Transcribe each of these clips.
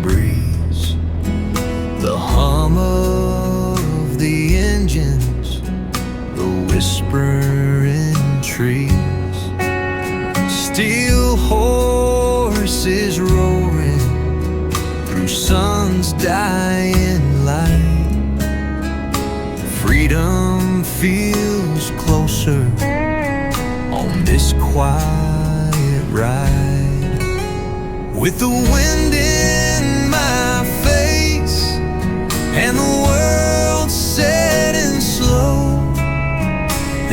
breeze, the hum of the engines, the whisper in trees, steel horses roaring through sun's dying light. Freedom feels closer on this quiet ride. With the wind in my face and the world setting slow,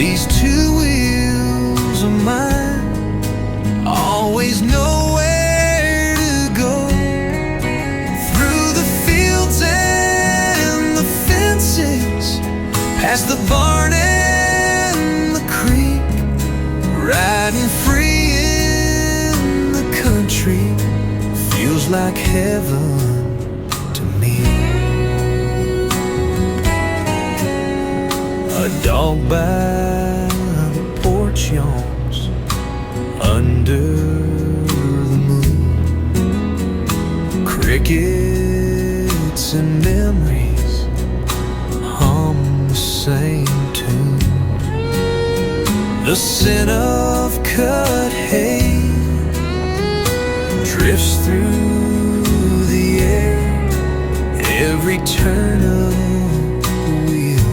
these two wheels of mine always know where to go. Through the fields and the fences, past the barn and the creek, riding free in the country feels like heaven to me. A dog by the porch yawns under the moon. Crickets and memories hum the same tune. The scent of cut hay drifts through the air. Every turn of the wheel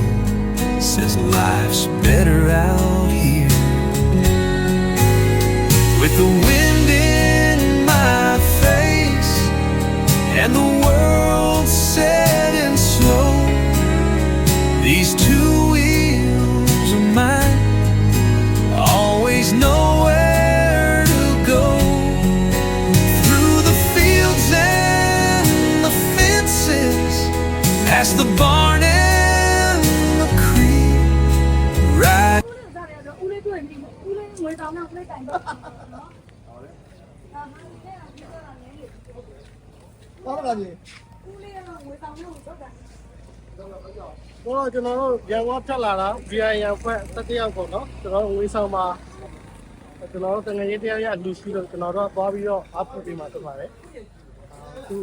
says life's better out here. With the wind in my face and the world setting slow, these two wheels of mine always know where to go. Through the fields and the fences, past the barn and the creek, right. ဟုတ်လားကြီးတော့ကျွန်တော်တို့ရန်ကုန်ဖြတ်လာတာ VI ရန်ဖွဲ့တက်ရောက်ပေါ့နော်ကျွန်တော်တို့ဝေးဆောင်မှာကျွန်တော်တို့တငယ်ရေးတရားရလူရှိလို့ကျွန်တော်တို့သွားပြီးတော့အဖို့ဒီမှာတက်ပါတယ်သူ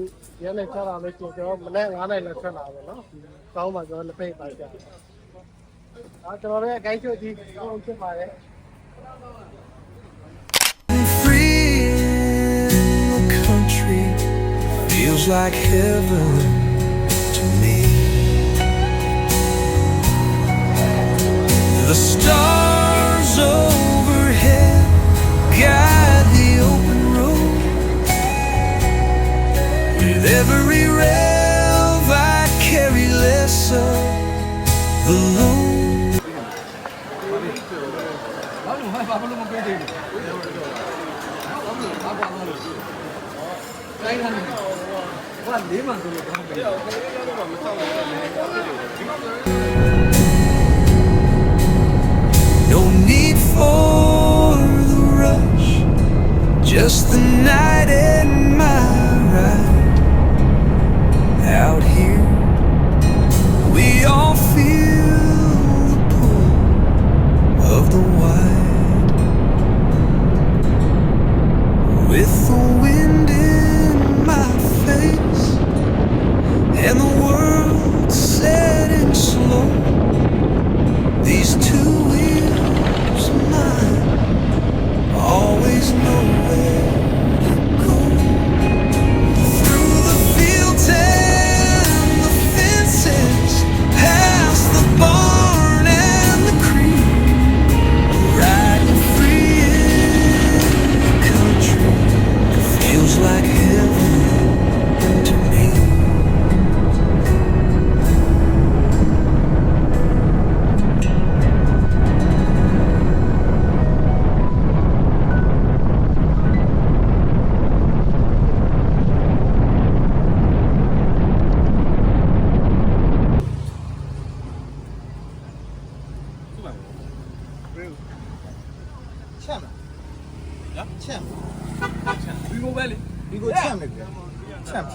ရန်နဲ့ချလာလို့ကျွန်တော်မနေ့9နိုင်လောက်ထွက်လာပါတော့ကောင်းပါကျွန်တော်လက်ဖိတ်ပါကြကျွန်တော်တို့ရဲ့ guide ချုပ်ကြီးဟုတ်ဖြစ်ပါတယ် Free in the country feels like heaven to me. The stars overhead guide the open road. With every rev I carry less of the load. တိုင်းထားနေဘာလေးမှဆိုလို့ကောင်းတယ် No need for the rush, just the night and my ride. Out here, we all feel the pull of the wide. With the wind in my face and the world setting slow, these two wheels of mine always know where to go. Through the fields and the fences, past the barn and the creek, riding free in the country, it feels like heaven to me. 이거 참 이거 참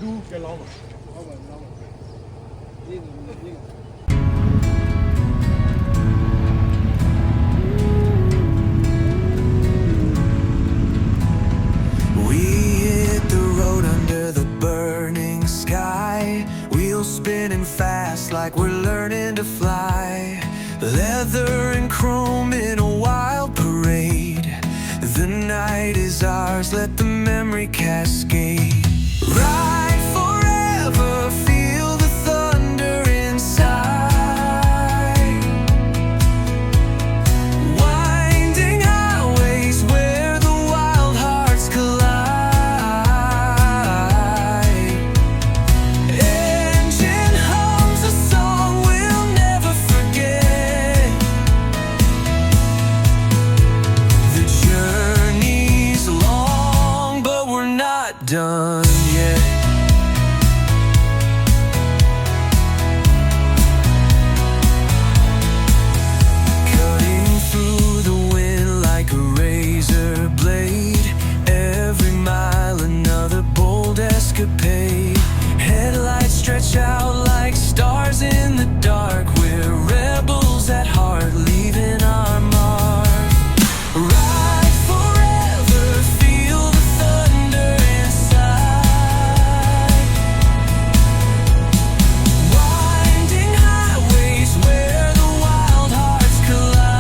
တူးကဲလောင်းပါဟုတ်ပါလောင်းပါဒီဒီ We hit the road under the burning sky. Wheels spinning fast like we're learning to fly. Leather and chrome in a wild parade. The night is ours, let the memory cascade. Ride forever, feel the thunder inside. Winding highways where the wild hearts collide. Engine hums a song we'll never forget. The journey's long, but we're not done yet. Cutting through the wind like a razor blade. Every mile another bold escapade. Headlights stretch out like stars in the dark. We're rebels at heart, leaving our mark. Ride forever, feel the thunder inside. Winding highways where the wild hearts collide.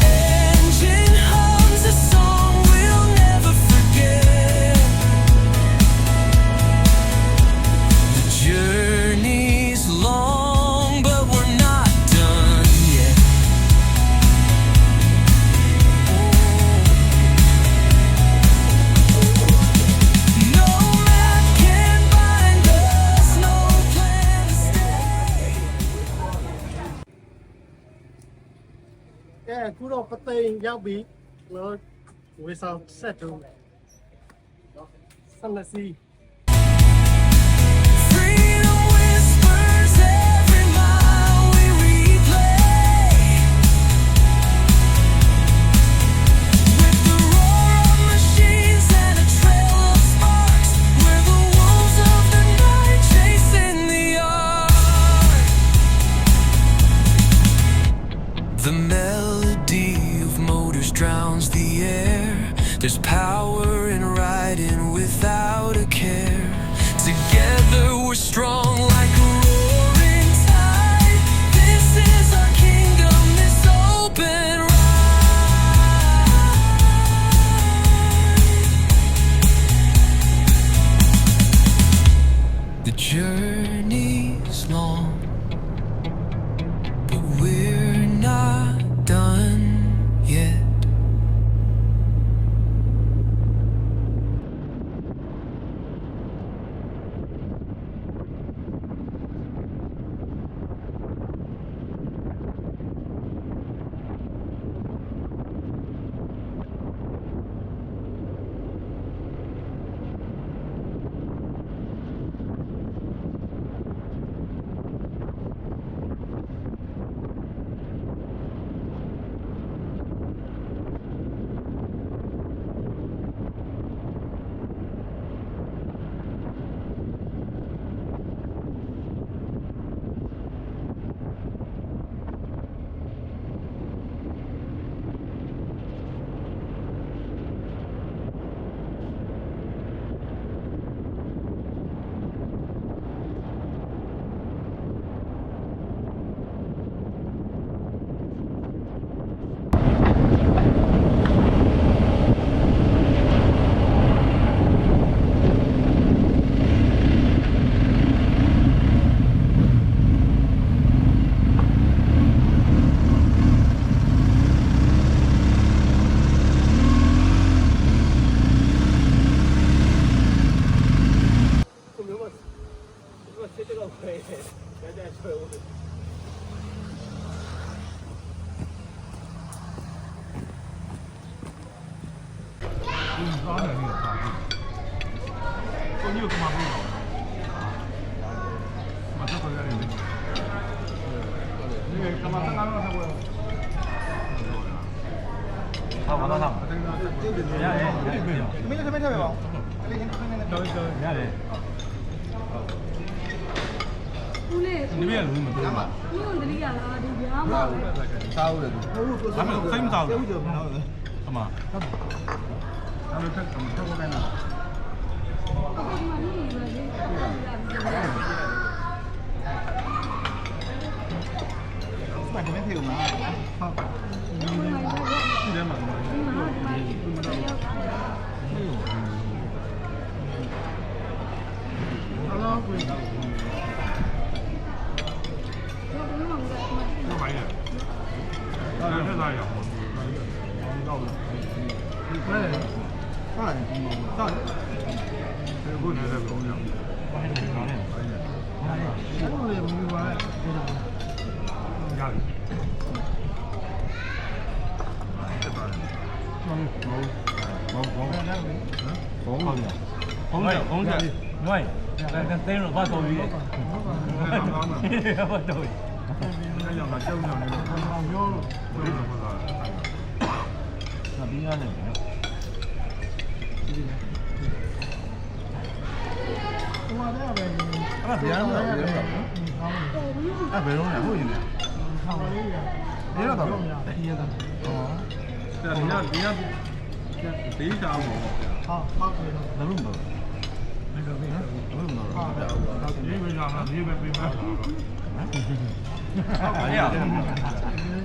Engine hums a song we'll never forget. The journey's long, but we're not done yet. No map can bind us, no plan to stay. ကဲအခုတော့ပသိမ်ရောက်ပြီကျွန်တော်ဝေဆောင်ဆက်တူးဆက်လက်စီ Freedom whispers every mile we replay. With the roar of machines and a trail of sparks, we're the wolves of the night chasing the ark. The melody of motors drowns the air. There's power in riding without a care. Together we're strong like a roaring tide. This is our kingdom, this open ride. The journey's long, but we're not done yet. 好，我到上。没有特别吧？ဦးလေး 你别录嘛，对吧？ ဦးတို့တတိယလားဒီဗျာမပဲ 咱们可以找的，干嘛？他们这怎么这么干呢？ အခုမှနေနေပါလေ 买这边配有吗？好，这边嘛， 那玩意儿，那这咋样？到了，哎，到，这不能再搞了。家里。红的，对，那灯笼花多余的，花多余。那两个正常的，那边那边。那别人那别人，那别人然后一点，别人的，哦，这人家第一家我，那弄不？那个那弄不？你为啥呢？你为啥？哎呀，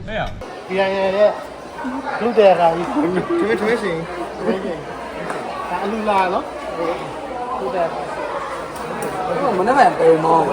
哎呀， ပြန်ရတဲ့ဒုတဲ့ကကြီး 这边行。ဒါအလူလာနော်ဒုတဲ့ မနေ့ကပေမောင်း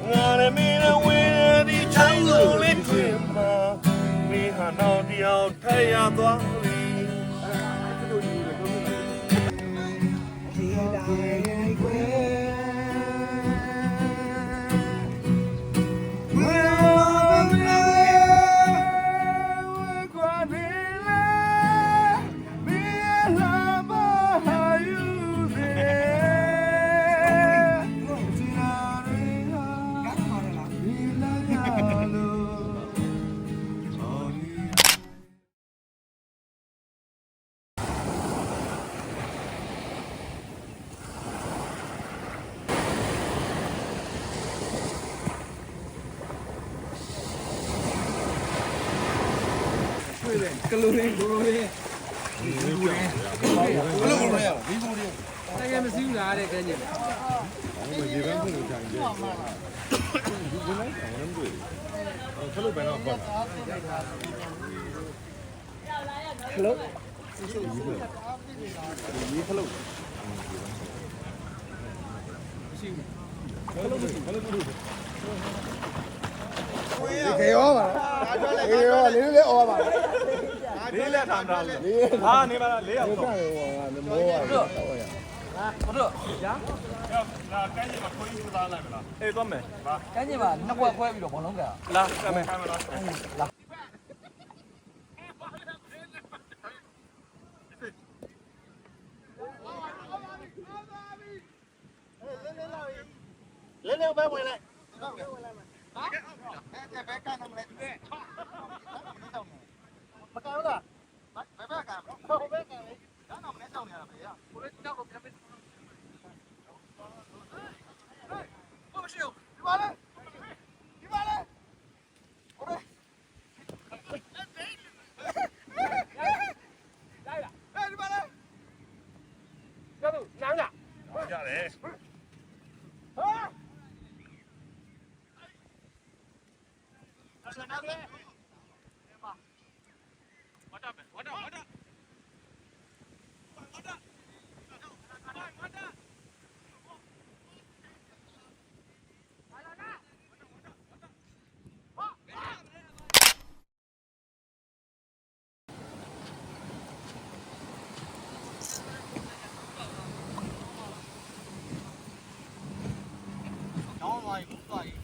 我的命为你长路的骏马，你看到掉太阳光里。ကလူလေးလူလေး တကယ်မရှိဘူးလားတဲ့ကဲညင် ဟယ်လို မရှိဘူး ခေရောပါခေရောလေးလေးအော်ပါ လေးလက်ထားတာလေဟာနေပါလားလေးရောက်တော့ မောပါ ဟုတ်တော့ညာ လာကန်းကြီးမှာခွေးယူသားလိုက်မလားအေးသွားမယ်လာ ကန်းကြီးမှာနှစ်ခွက်ခွဲပြီးတော့ဘောလုံးက လာကမ်းမယ်လာ လေးလေးပဲဝင်လိုက် ဘယ်ကန်မလဲ မကောင်းလား ဘယ်ဘက်က ဟိုဘက်ကလေ ဒါတော့မလဲကြောက်နေရတာပဲရ ကိုလည်းတောက်ကိုပြန်ပြီး ဒီပါလေဒီပါလေโอเคဒီပါလေ ကျတော့နန်းလား ရတယ်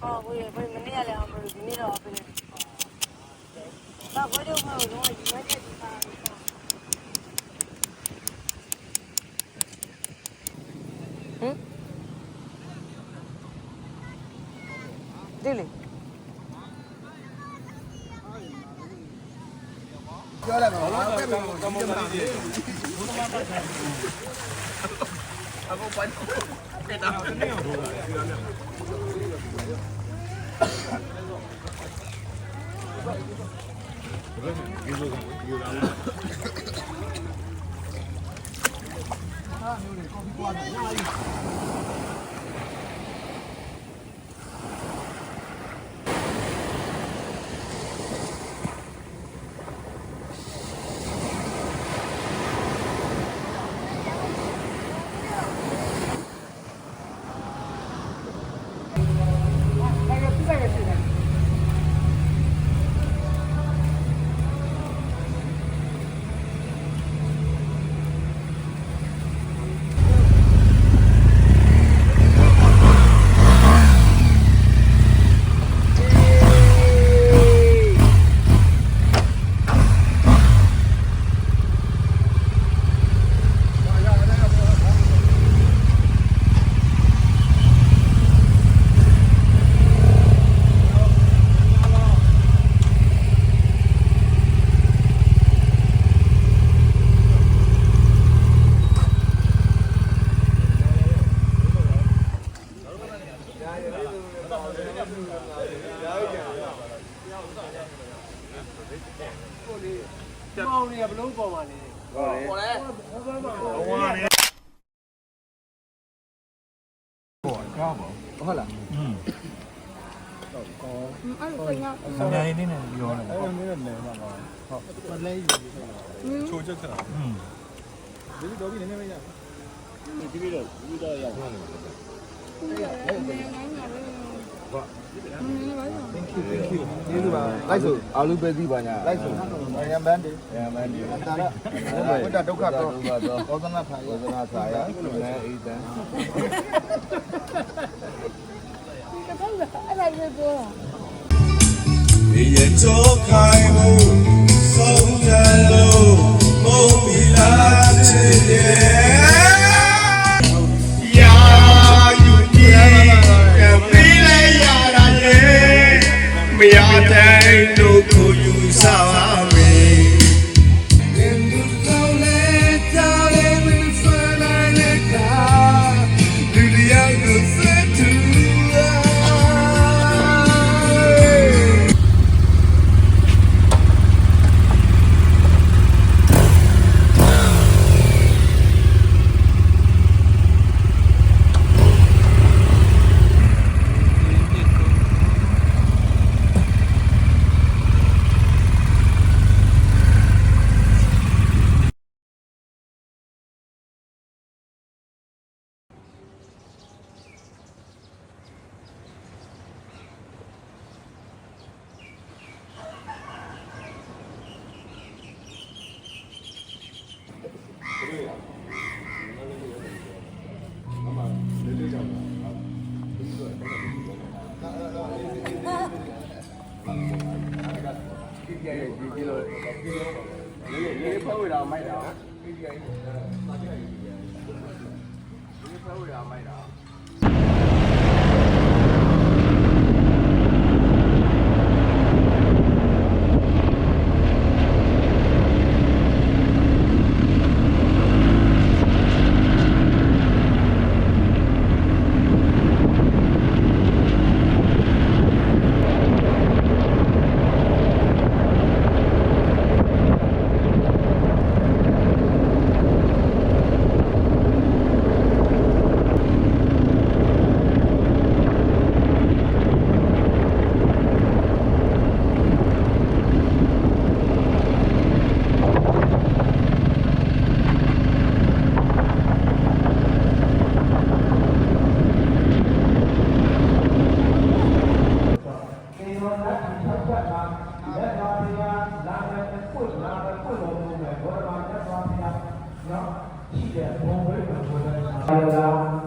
哦，我也不是没那两不是没了，不是。那我就没有用，一块钱就拿。嗯？对嘞。 ပြောလိုက်ပါဘာပဲပြောကမ္ဘာကြီး အခုပိုင်ကဲတာတနေ့အောင်ထိုးတာလေ မောင်တွေကဘလုံးပေါ်ပါလေ ပေါ်လဲ ဟိုကနေ ဟုတ်လား ဆံရည်နေနဲ့ပြောတယ် အဲ့လိုမျိုးနဲ့နေမှာပါဟုတ်မလဲယူ ချိုးချက်ချတာ ဒီတော့ဒီနည်းနည်းမရ ဒီလိုပါလိုက်ဆိုအာလူပဲသီးပါညာလိုက်ဆိုရံပန်းတယ်ရံပန်းတယ်တာရဝတ္တဒုက္ခတော့သောသနာဖာယောသနာဖာယာလဲအိတံ 也走开我，松开路，梦里来之夜。呀，有你，也没来呀啦耶，没呀在路口有啥味？ ကြီးလို့လေးဖဝေတာမိုက်တာလေးဖဝေတာမိုက်တာ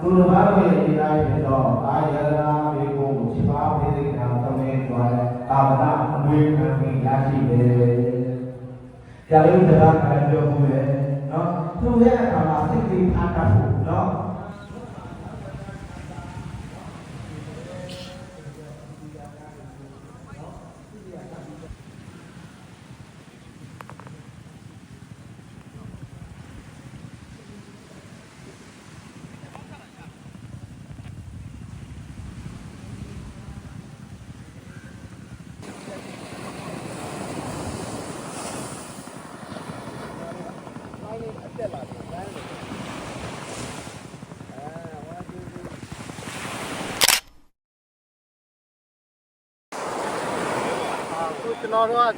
သူတို့ဘာလို့ဒီတိုင်းဖြစ်တော့အာရလာဘေကိုစိပါဖေးစိတ်နာသမင်းသွားတဲ့ကာမနာအမွေခံပြီးရရှိတယ်။ကြာလို့တရားခံပြောမှုလေနော်သူရဲ့အခါမှာစိတ်ကြီးအားတတ်ဖို့နော်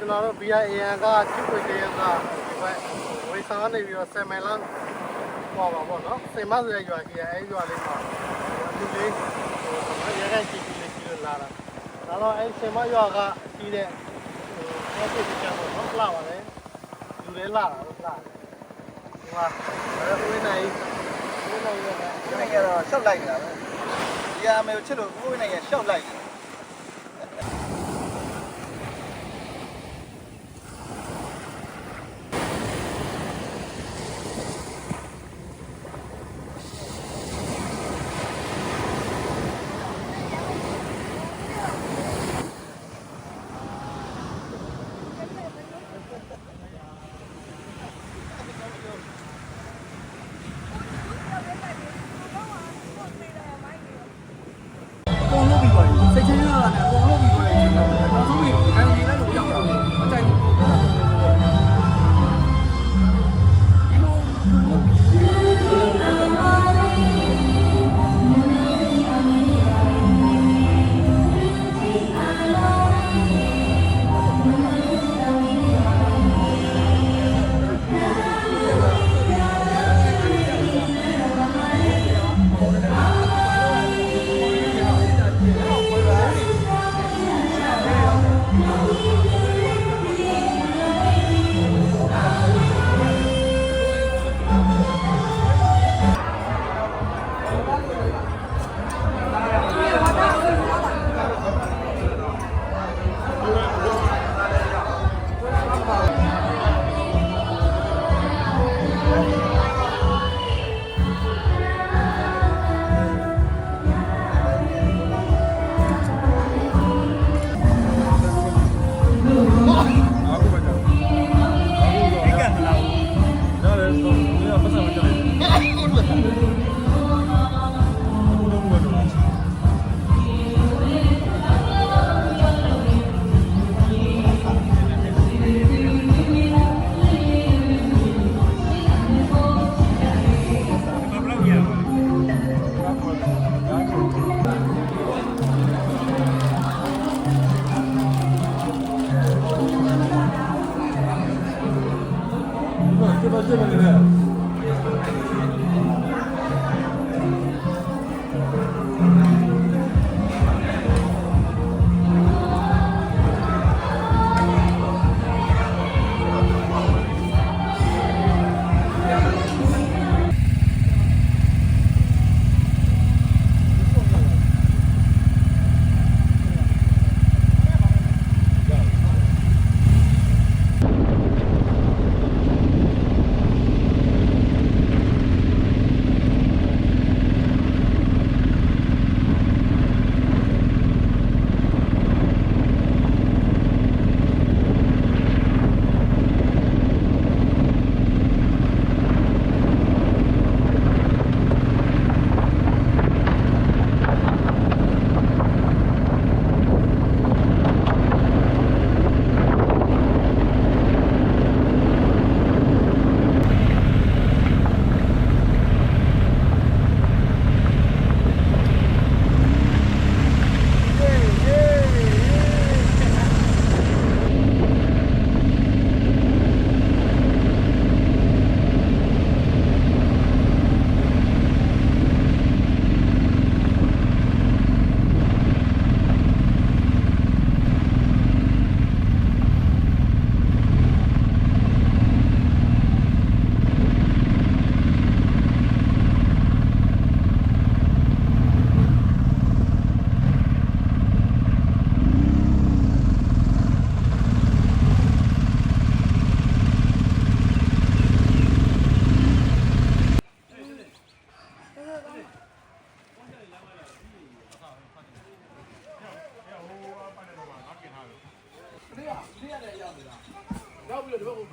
ကျွန်တော်တို့ BIAN ကချစ်ခွေတရကဒီဘက်ဝေဆောင်ကနေပြီးတော့7မိုင်လောက်ပေါ့ပါပေါ့နော်7မိုင်ဆိုတဲ့ရွာကြီးအဲရွာလေးမှာလူလေးရခိုင်ကြီးလေးကြီးလို့လာတာဒါတော့အဲ7မိုင်ရွာကကြီးတဲ့အဲ့ဒီကြောင့်တော့လာပါလေလူလေးလာတာတော့လာတယ်ဒီမှာဝေးနိုင်နိုင်ငံတော့ရှောက်လိုက်နေတာပဲဒီအမေကိုချစ်လို့ကိုယ်နိုင်ငံရှောက်လိုက်တယ် ပုံလို့ပြီးပါပြီစိတ်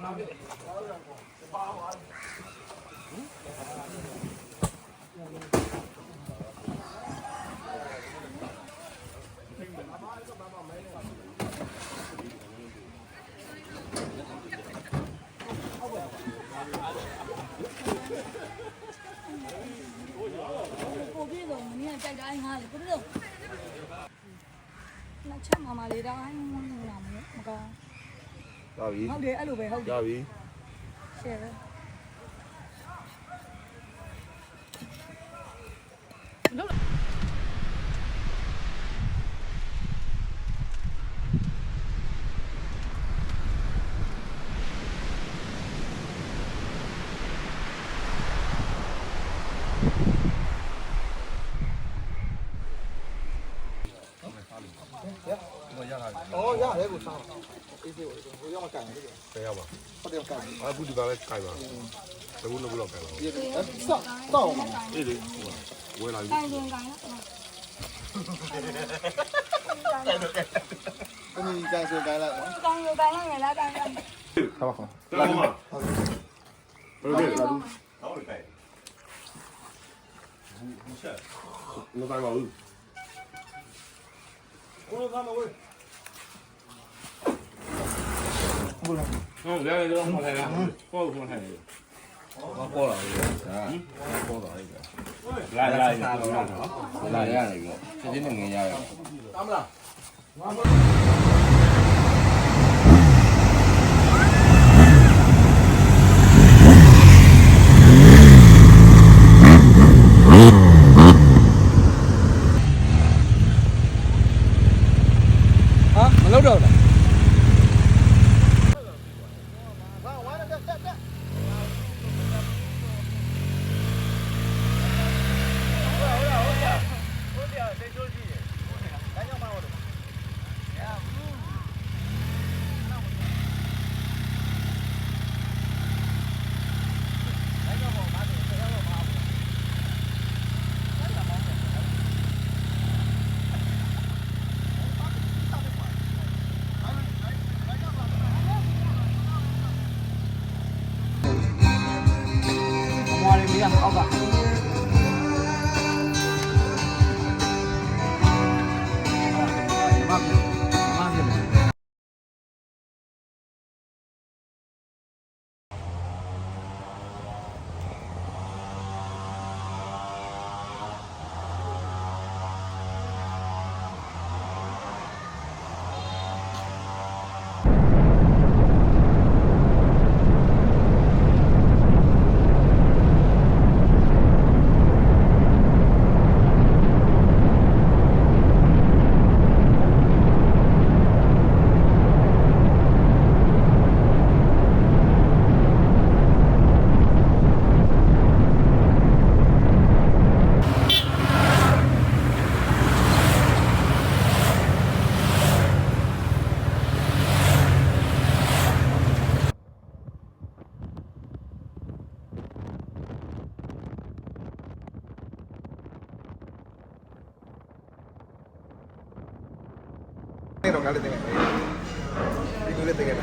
ကိုပြေတော့မင်းကကြိုက်တိုင်းငါလေကိုပြေတော့နောက်ချက်မမလေးတိုင်းလာမလို့မကောင်း ပါပြီ ဟုတ်တယ်အဲ့လိုပဲဟုတ် ရ တယ် ပြီ ရှယ်ပဲအော်ရတယ်ကိုစားအေးစေးကိုရောက်မကန်ဘူး ဆယ်ရောက်ပါ ဟုတ်တယ်ကန် အခုဒီကလည်းကြိုက်ပါဘူးဘယ်လိုလုပ်ကြိုက်ပါ ဒီဆောက်တော့ အေးလေဝယ်လာပြီ တိုင်းရင်တိုင်းလား ကိုကြီးကန်ဆိုကန်လိုက်နော် တိုင်းရင်တိုင်းလားငယ်လားတိုင်းလား ခါပါခါ လာပါဘယ်လိုလဲလာဘူးဟောလေကြိုက်ဘူးဆက်မတိုင်းပါဘူးဟုတ်လားမဝေးဟုတ်တယ်တော့မထိုင်လားဟုတ်မထိုင်ဘူးပေါ်လာပြီပေါ်လာပြီလာရတယ်ပေါ့ချက်ချင်းနဲ့ငင်ရရအောင်ဟာမလုပ်တော့ဘူး မော်ရီမီးကအောက်ကအဲ့တော့ငါလည်းတင်ခဲ့ဒီလိုလေးတင်ခဲ့